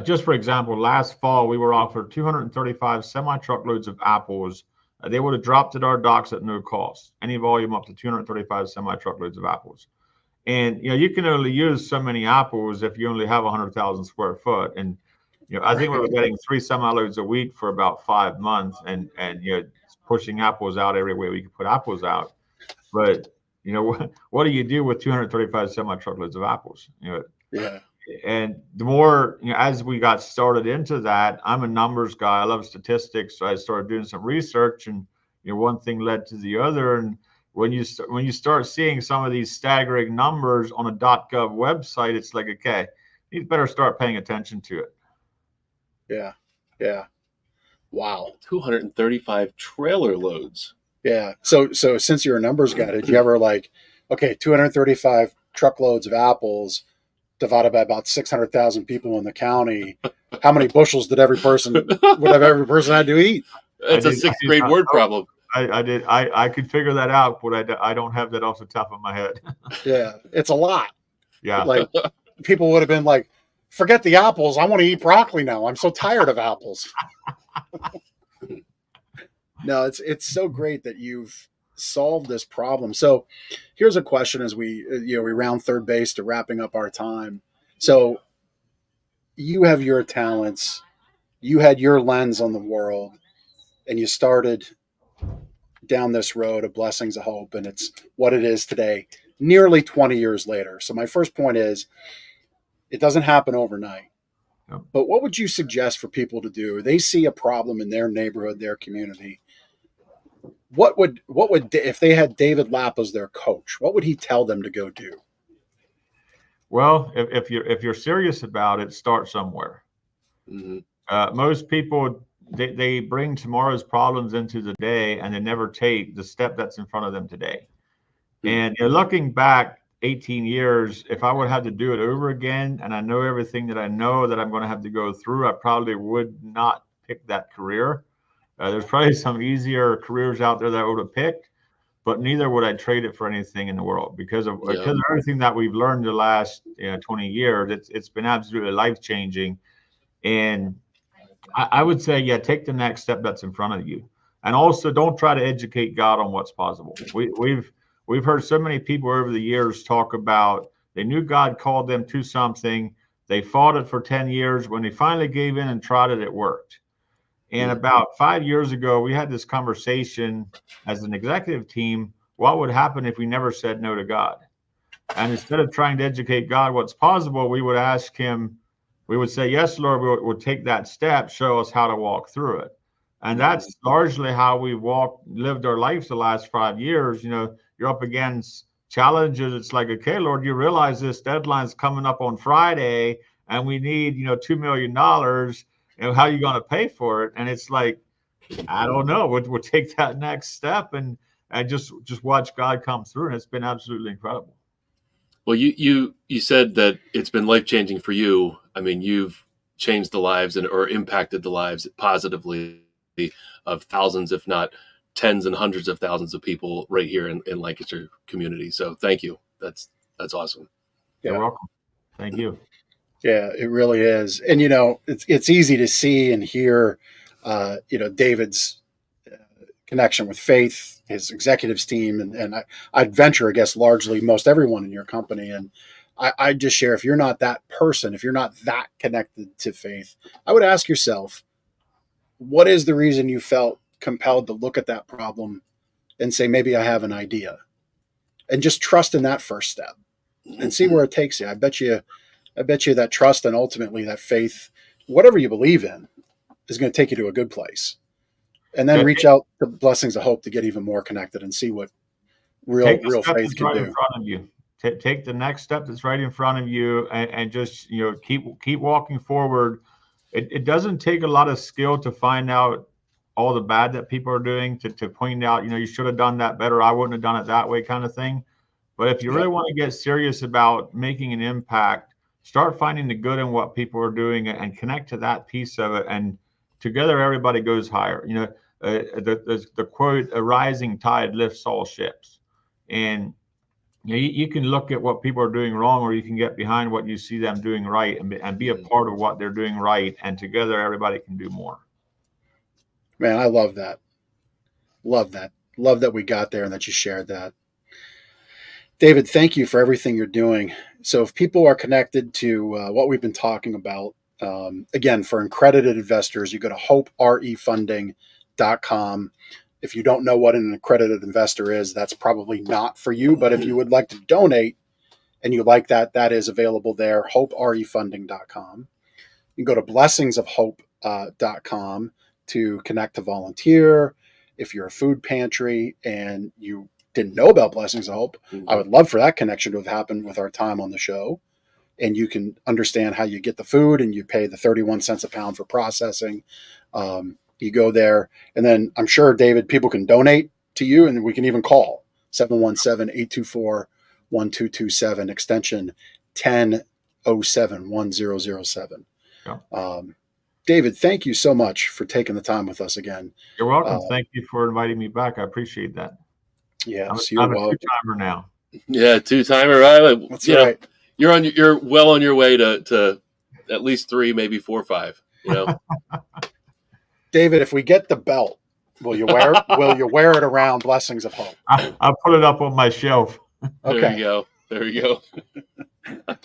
Just for example, last fall, we were offered 235 semi-truckloads of apples. They would have dropped at our docks at no cost, any volume up to 235 semi-truckloads of apples. And, you can only use so many apples if you only have 100,000 square foot. And, I think we were getting 3 semi-loads a week for about 5 months and pushing apples out every way we could put apples out. But, what do you do with 235 semi-truckloads of apples? Yeah. And the more, as we got started into that, I'm a numbers guy. I love statistics. So I started doing some research, and one thing led to the other. And when you start seeing some of these staggering numbers on a .gov website, it's like, okay, you better start paying attention to it. Yeah. Yeah. Wow. 235 trailer loads. Yeah. So since you're a numbers guy, did you ever 235 truckloads of apples divided by about 600,000 people in the county? How many bushels would every person had to eat? It's a 6th grade word problem. I could figure that out, but I don't have that off the top of my head. Yeah. It's a lot. Yeah. People would have been like, forget the apples. I want to eat broccoli now. I'm so tired of apples. No, it's so great that you've solved this problem. So here's a question as we round third base to wrapping up our time. So you have your talents, you had your lens on the world, and you started down this road of Blessings of Hope, and it's what it is today, nearly 20 years later. So my first point is, it doesn't happen overnight. Yep. But what would you suggest for people to do? They see a problem in their neighborhood, their community. What would if they had David Lapp as their coach, what would he tell them to go do? Well, if you're serious about it, start somewhere. Mm-hmm. Most people, they bring tomorrow's problems into the day, and they never take the step that's in front of them today. And looking back 18 years, if I would have to do it over again, and I know everything that I know that I'm going to have to go through, I probably would not pick that career. There's probably some easier careers out there that I would have picked, but neither would I trade it for anything in the world because of everything that we've learned the last 20 years. It's been absolutely life changing, and I would say, take the next step that's in front of you, and also don't try to educate God on what's possible. We've heard so many people over the years talk about they knew God called them to something, they fought it for 10 years. When they finally gave in and tried it, it worked. And about 5 years ago, we had this conversation as an executive team. What would happen if we never said no to God? And instead of trying to educate God what's possible, we would ask him, we would say, yes, Lord, we'll take that step, show us how to walk through it. And that's largely how we lived our lives the last 5 years. You're up against challenges. It's like, okay, Lord, you realize this deadline's coming up on Friday and we need, $2 million. How are you going to pay for it? And it's like, I don't know. We'll take that next step and just watch God come through. And it's been absolutely incredible. Well, you said that it's been life-changing for you. I mean, you've changed the lives or impacted the lives positively of thousands, if not tens and hundreds of thousands of people right here in Lancaster community. So thank you. That's awesome. You're welcome. Thank you. Yeah, it really is. And, it's easy to see and hear, David's connection with faith, his executives team, and I'd venture, I guess, largely most everyone in your company. And I just share, if you're not that person, if you're not that connected to faith, I would ask yourself, what is the reason you felt compelled to look at that problem and say, maybe I have an idea, and just trust in that first step and see where it takes you. I bet you that trust and ultimately that faith, whatever you believe in, is going to take you to a good place. And then reach out to Blessings of Hope to get even more connected and see what real faith can do. In front of you. Take the next step that's right in front of you, and just keep walking forward. It doesn't take a lot of skill to find out all the bad that people are doing, to point out, you should have done that better. I wouldn't have done it that way, kind of thing. But if you really want to get serious about making an impact, start finding the good in what people are doing and connect to that piece of it. And together, everybody goes higher. The quote, "A rising tide lifts all ships." And you can look at what people are doing wrong, or you can get behind what you see them doing right and be a part of what they're doing right. And together, everybody can do more. Man, I love that. Love that. Love that we got there and that you shared that. David, thank you for everything you're doing. So if people are connected to what we've been talking about, again, for accredited investors, you go to hoperefunding.com. If you don't know what an accredited investor is, that's probably not for you. But if you would like to donate and you like that, that is available there, hoperefunding.com. You can go to blessingsofhope.com to connect to volunteer. If you're a food pantry and you didn't know about Blessings of Hope, I would love for that connection to have happened with our time on the show. And you can understand how you get the food, and you pay the 31 cents a pound for processing. You go there, and then I'm sure, David, people can donate to you, and we can even call 717-824-1227, extension 1007-1007. Yeah. David, thank you so much for taking the time with us again. You're welcome. Thank you for inviting me back. I appreciate that. Yes, I'm a two-timer now. Yeah, two-timer. Right? That's right. You're well on your way to at least 3, maybe 4 or 5. David, if we get the belt, will you wear it? Will you wear it around Blessings of Hope? I'll put it up on my shelf. Okay. There you go.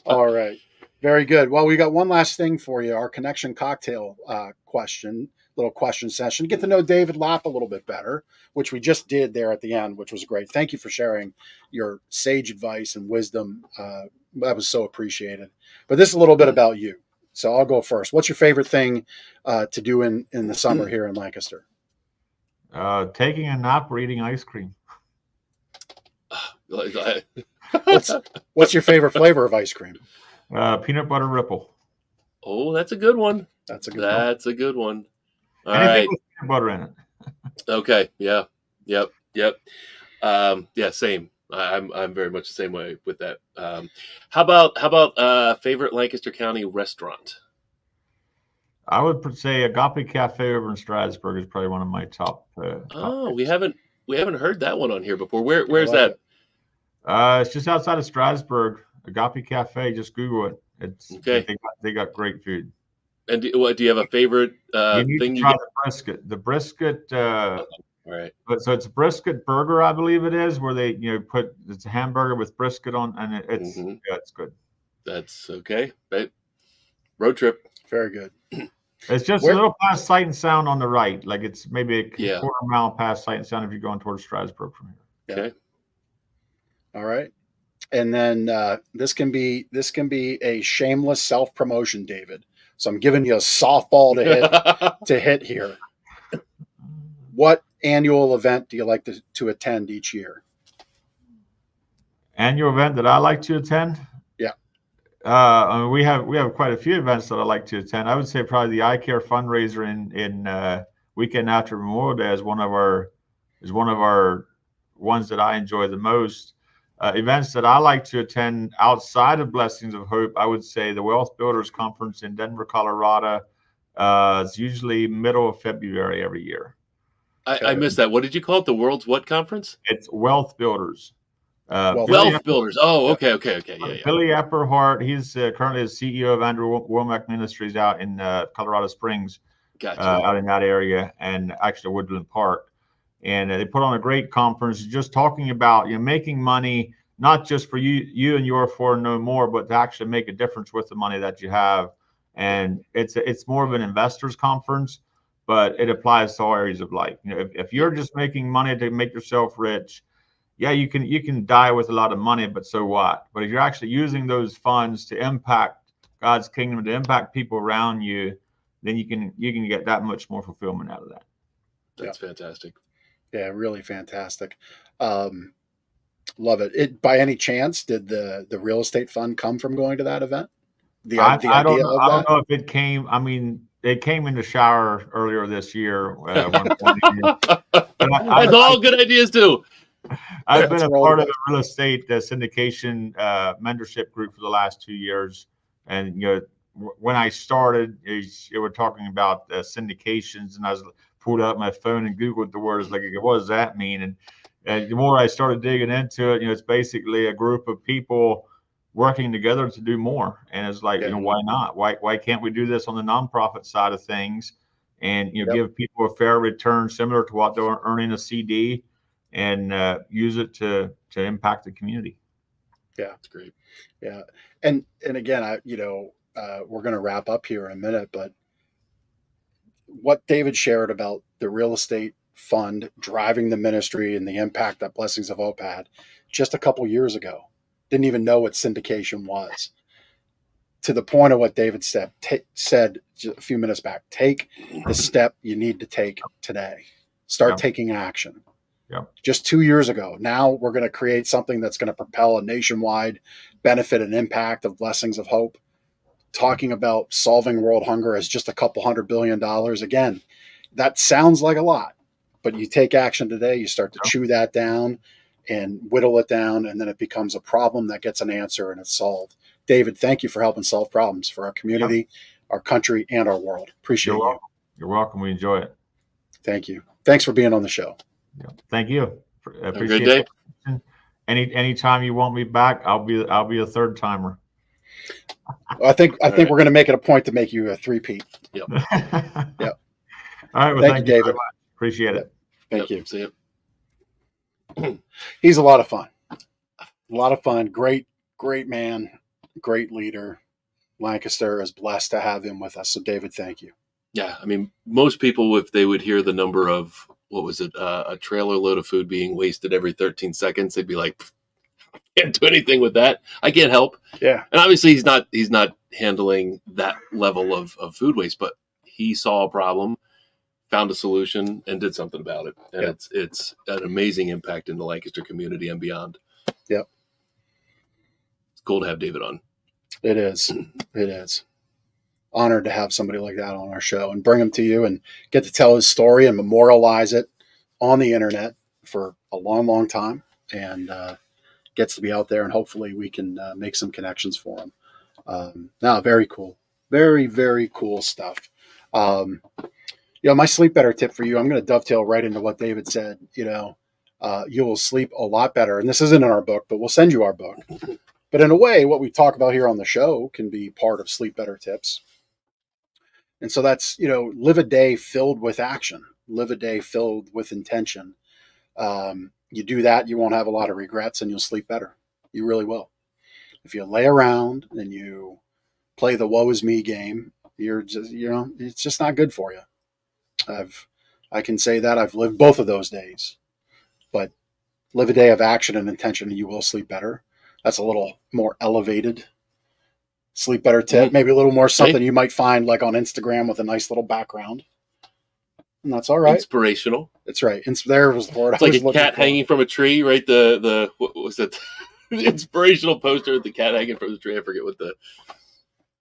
All right. Very good. Well, we got one last thing for you. Our connection cocktail little question session. Get to know David Lapp a little bit better, which we just did there at the end, which was great. Thank you for sharing your sage advice and wisdom. That was so appreciated. But this is a little bit about you. So I'll go first. What's your favorite thing to do in the summer here in Lancaster? Taking a nap or eating ice cream. What's your favorite flavor of ice cream? Peanut butter ripple. Oh, that's a good one. That's a good one. All Anything right. with peanut butter in it. Okay. Yeah. Yep. Yeah. Same. I'm very much the same way with that. How about favorite Lancaster County restaurant? I would say Agape Cafe over in Strasburg is probably one of my top. Oh, picks. we haven't heard that one on here before. I Where's like that? It's just outside of Strasburg. Agape Cafe. Just Google it. It's Okay. they got great food. And do you have a favorite You need thing to you try get? the brisket. The brisket. All right. So it's a brisket burger, I believe it is, where they put it's a hamburger with brisket on, and it's it's good. That's okay. Right. Road trip. Very good. It's just Where- a little past Sight and Sound on the right, like it's maybe a Yeah. quarter mile past Sight and Sound if you're going towards Strasburg from here. Okay. All right. And then this can be a shameless self promotion, David. So I'm giving you a softball to hit here. What annual event do you like to attend each year? Annual event that I like to attend? Yeah. I mean, we have quite a few events that I like to attend. I would say probably the Eye Care fundraiser in weekend after Memorial Day is one of our ones that I enjoy the most. Events that I like to attend outside of Blessings of Hope, I would say the Wealth Builders Conference in Denver, Colorado. It's usually middle of February every year. I missed that. What did you call it? The World's what conference? It's Wealth Builders. Wealth Builders. Oh, okay. Yeah. Billy Ephrata, he's currently the CEO of Andrew Womack Ministries out in Colorado Springs, Gotcha. out in that area, and actually Woodland Park. And they put on a great conference just talking about making money, not just for you and your four no more, but to actually make a difference with the money that you have. And it's more of an investors conference, but it applies to all areas of life. If you're just making money to make yourself rich, yeah, you can die with a lot of money, but so what? But if you're actually using those funds to impact God's kingdom, to impact people around you, then you can get that much more fulfillment out of that. That's fantastic. Yeah, really fantastic. Love it. By any chance, did the real estate fund come from going to that event? I don't know if it came. I mean, it came in the shower earlier this year. That's all good ideas too. I've been a part of the real estate syndication mentorship group for the last 2 years, and when I started, they were talking about syndications, and I pulled out my phone and Googled the words, like, what does that mean? And the more I started digging into it, it's basically a group of people working together to do more. And it's like, why not? Why can't we do this on the nonprofit side of things, and give people a fair return similar to what they're earning a CD, and use it to impact the community. Yeah, that's great. Yeah, and again, we're going to wrap up here in a minute, but what David shared about the real estate fund driving the ministry and the impact that Blessings of Hope had just a couple years ago, didn't even know what syndication was. To the point of what David said a few minutes back, take the step you need to take today. Start taking action. Just 2 years ago. Now we're going to create something that's going to propel a nationwide benefit and impact of Blessings of Hope. Talking about solving world hunger as just a couple $100 billion. Again, that sounds like a lot, but you take action today, you start to chew that down and whittle it down, and then it becomes a problem that gets an answer and it's solved. David, thank you for helping solve problems for our community, our country, and our world. Appreciate you. You're welcome. We enjoy it. Thank you. Thanks for being on the show. Thank you. Appreciate it. Anytime you want me back, I'll be a third timer. I think we're going to make it a point to make you a three-peat. Yep. Yep. All right. Well, thank you, David. Appreciate it. Thank you. See you. He's a lot of fun. Great man. Great leader. Lancaster is blessed to have him with us. So, David, thank you. Yeah. I mean, most people, if they would hear the number of, what was it, a trailer load of food being wasted every 13 seconds, they'd be like, can't do anything with that. I can't help. Yeah. And obviously he's not handling that level of food waste, but he saw a problem, found a solution, and did something about it. And it's an amazing impact in the Lancaster community and beyond. Yep. It's cool to have David on. It is. It is. Honored to have somebody like that on our show and bring him to you and get to tell his story and memorialize it on the internet for a long, long time. And gets to be out there, and hopefully we can make some connections for him. Very cool. Very, very cool stuff. My sleep better tip for you, I'm going to dovetail right into what David said. You will sleep a lot better. And this isn't in our book, but we'll send you our book. But in a way, what we talk about here on the show can be part of sleep better tips. And so that's, live a day filled with action, live a day filled with intention. You do that, you won't have a lot of regrets and you'll sleep better. You really will. If you lay around and you play the woe is me game, you're just, it's just not good for you. I can say that I've lived both of those days, but live a day of action and intention and you will sleep better. That's a little more elevated sleep better tip, maybe a little more something you might find like on Instagram with a nice little background. And that's all right. Inspirational. That's right. There was the word. It's like a cat hanging from a tree, right? The what was it? The inspirational poster with the cat hanging from the tree. I forget what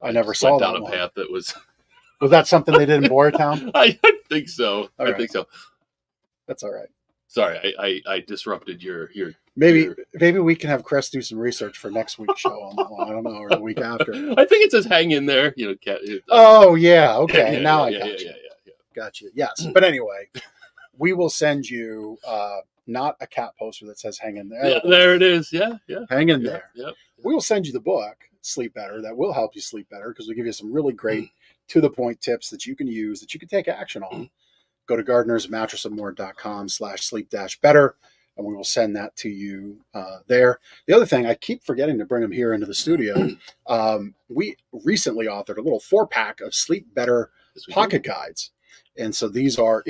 I never saw that down one. A path that was. Was that something they did in Boyertown? I think so. All right. I think so. That's all right. Sorry, I disrupted your. Maybe we can have Chris do some research for next week's show on that one. I don't know, or the week after. I think it says hang in there. Cat. Oh yeah, okay. Yeah, now yeah, I got you. Yeah. Got you. Yes, but anyway, we will send you not a cat poster that says hang in there. Yeah, there it is. Yeah. Hang in there. Yep. We will send you the book, Sleep Better, that will help you sleep better because we give you some really great to-the-point tips that you can use, that you can take action on. Go to gardenersmattressandmore.com/sleep-better, and we will send that to you there. The other thing, I keep forgetting to bring them here into the studio. We recently authored a little 4-pack of Sleep Better pocket guides. And so these are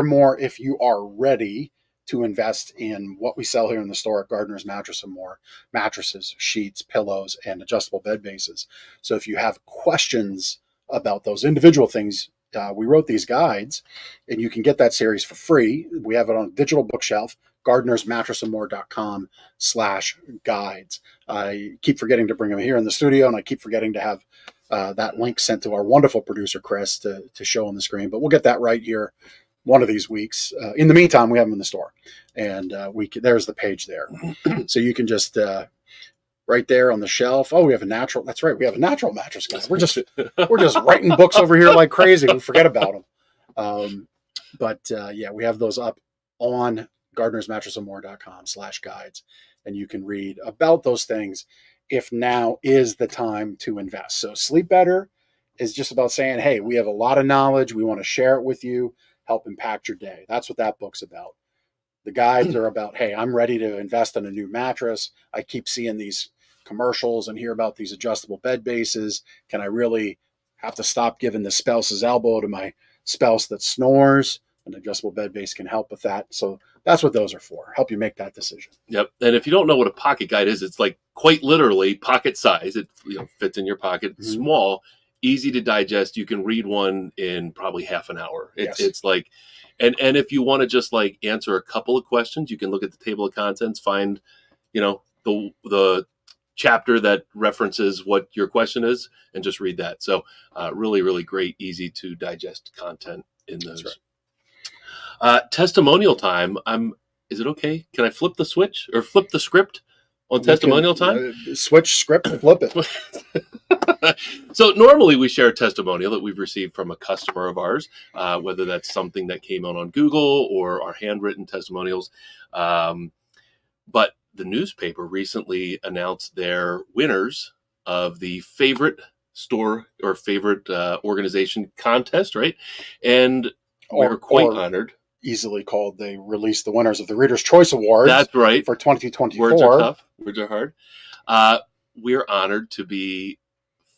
more if you are ready to invest in what we sell here in the store at Gardener's Mattress and More: mattresses, sheets, pillows, and adjustable bed bases. So if you have questions about those individual things, we wrote these guides, and you can get that series for free. We have it on a digital bookshelf, gardenersmattressandmore.com/guides. I keep forgetting to bring them here in the studio, and I keep forgetting to have that link sent to our wonderful producer, Chris, to show on the screen. But we'll get that right here one of these weeks. In the meantime, we have them in the store, and there's the page there. So you can just right there on the shelf. Oh, we have a natural. That's right. We have a natural mattress guide. We're just writing books over here like crazy. We forget about them. But we have those up on gardenersmattressandmore.com/guides, and you can read about those things if now is the time to invest. So Sleep Better is just about saying, hey, we have a lot of knowledge. We want to share it with you, help impact your day. That's what that book's about. The guides are about, hey, I'm ready to invest in a new mattress. I keep seeing these commercials and hear about these adjustable bed bases. Can I really have to stop giving the spouse's elbow to my spouse that snores? An adjustable bed base can help with that. So that's what those are for. Help you make that decision. Yep. And if you don't know what a pocket guide is, it's like quite literally pocket size. It fits in your pocket. It's small, easy to digest. You can read one in probably half an hour. It's like, and if you want to just like answer a couple of questions, you can look at the table of contents, find, the chapter that references what your question is, and just read that. So really, really great, easy to digest content in those. That's right. Testimonial time. Is it okay? Can I flip the switch or flip the script on testimonial time? Switch script, flip it. So normally we share a testimonial that we've received from a customer of ours, whether that's something that came out on Google or our handwritten testimonials. But the newspaper recently announced their winners of the favorite store or favorite organization contest, right? And we were quite honored. Easily called, they released the winners of the Reader's Choice Awards. That's right. For 2024. Words are tough. Words are hard. We're honored to be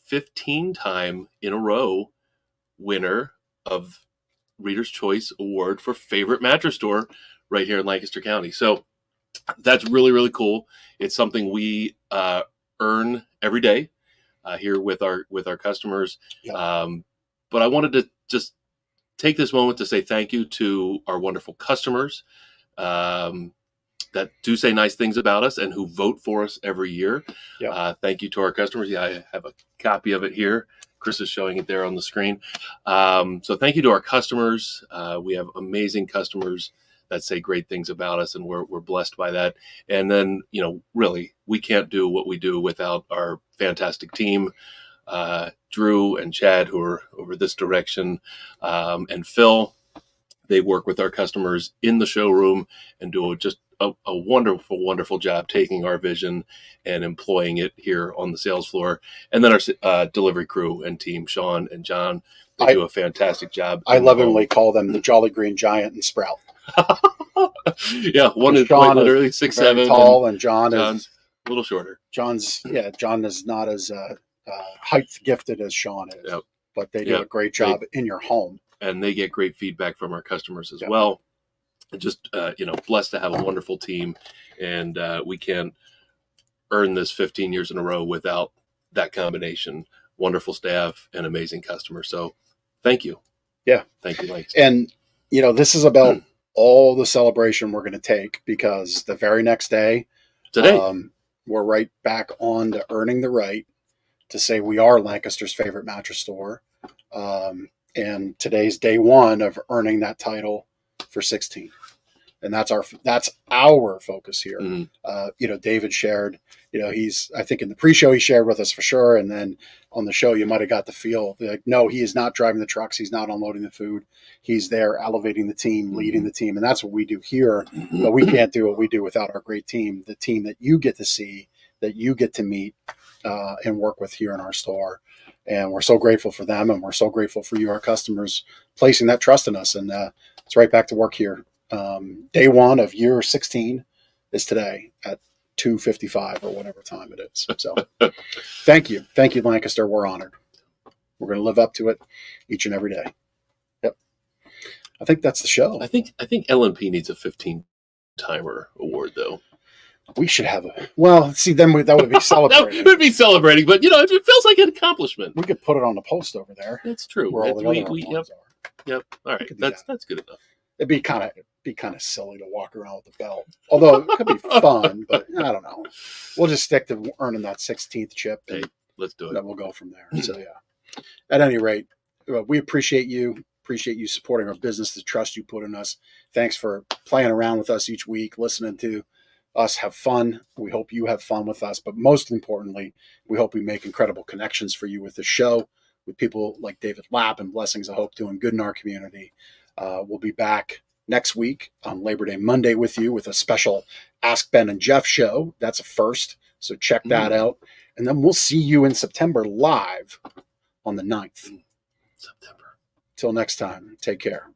15-time in a row winner of Reader's Choice Award for favorite mattress store right here in Lancaster County. So that's really, really cool. It's something we earn every day here with our customers. Yeah. But I wanted to just take this moment to say thank you to our wonderful customers that do say nice things about us and who vote for us every year. Yep. Thank you to our customers. Yeah, I have a copy of it here. Chris is showing it there on the screen. So thank you to our customers. We have amazing customers that say great things about us, and we're blessed by that. And then, really, we can't do what we do without our fantastic team. Drew and Chad, who are over this direction, and Phil. They work with our customers in the showroom and do just a wonderful, wonderful job taking our vision and employing it here on the sales floor. And then our delivery crew and team, Sean and John, they do a fantastic job. I lovingly call them the Jolly Green Giant and Sprout. Yeah, one is quite literally 6'7", tall, and John's a little shorter. John is not as height gifted as Sean is, but they do a great job in your home. And they get great feedback from our customers as well. Just, blessed to have a wonderful team. And we can't earn this 15 years in a row without that combination. Wonderful staff and amazing customers. So thank you. Yeah. Thank you, Lancaster. And, this is about all the celebration we're going to take, because the very next day, today, we're right back on to earning the right to say we are Lancaster's favorite mattress store. And today's day one of earning that title for 16. And that's our focus here. Mm-hmm. David shared, I think in the pre-show he shared with us for sure. And then on the show, you might've got the feel like, no, he is not driving the trucks. He's not unloading the food. He's there elevating the team, leading the team. And that's what we do here. But we can't do what we do without our great team, the team that you get to see, that you get to meet and work with here in our store. And we're so grateful for them, and we're so grateful for you, our customers, placing that trust in us. And it's right back to work here. Day one of year 16 is today at 2:55 or whatever time it is. So thank you, Lancaster. We're honored. We're going to live up to it each and every day. Yep. I think that's the show. I think LNP needs a 15-timer award, though. We should have then that would be celebrating. That would be celebrating, but it feels like an accomplishment. We could put it on the post over there. That's true. Where all the other ones are. Yep. All right. That's good enough. It'd be kind of silly to walk around with the belt. Although it could be fun, but I don't know. We'll just stick to earning that 16th chip. Hey, let's do it. Then we'll go from there. So yeah. At any rate, we appreciate you. Appreciate you supporting our business, the trust you put in us. Thanks for playing around with us each week, listening to us have fun. We hope you have fun with us, but most importantly, we hope we make incredible connections for you with the show, with people like David Lapp and Blessings of Hope doing good in our community. We'll be back next week on Labor Day Monday with you with a special Ask Ben and Jeff show. That's a first, so check that out. And then we'll see you in September live on the 9th. September. Till next time, take care.